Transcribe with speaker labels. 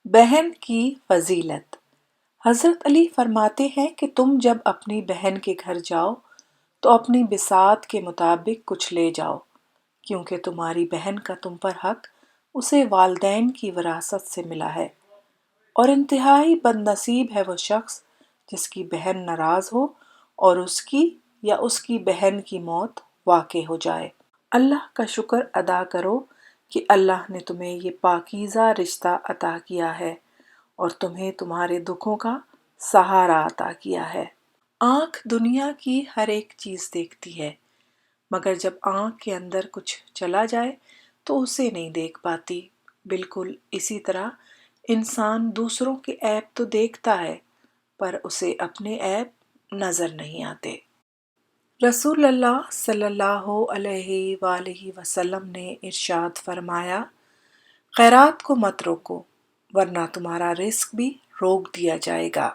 Speaker 1: بہن کی فضیلت۔ حضرت علی فرماتے ہیں کہ تم جب اپنی بہن کے گھر جاؤ تو اپنی بساط کے مطابق کچھ لے جاؤ، کیونکہ تمہاری بہن کا تم پر حق اسے والدین کی وراثت سے ملا ہے، اور انتہائی بد نصیب ہے وہ شخص جس کی بہن ناراض ہو اور اس کی یا اس کی بہن کی موت واقع ہو جائے۔ اللہ کا شکر ادا کرو کہ اللہ نے تمہیں یہ پاکیزہ رشتہ عطا کیا ہے اور تمہیں تمہارے دکھوں کا سہارا عطا کیا ہے۔ آنکھ دنیا کی ہر ایک چیز دیکھتی ہے، مگر جب آنکھ کے اندر کچھ چلا جائے تو اسے نہیں دیکھ پاتی۔ بالکل اسی طرح انسان دوسروں کے عیب تو دیکھتا ہے پر اسے اپنے عیب نظر نہیں آتے۔ رسول اللہ صلی اللہ علیہ وآلہ وسلم نے ارشاد فرمایا، خیرات کو مت روکو ورنہ تمہارا رزق بھی روک دیا جائے گا۔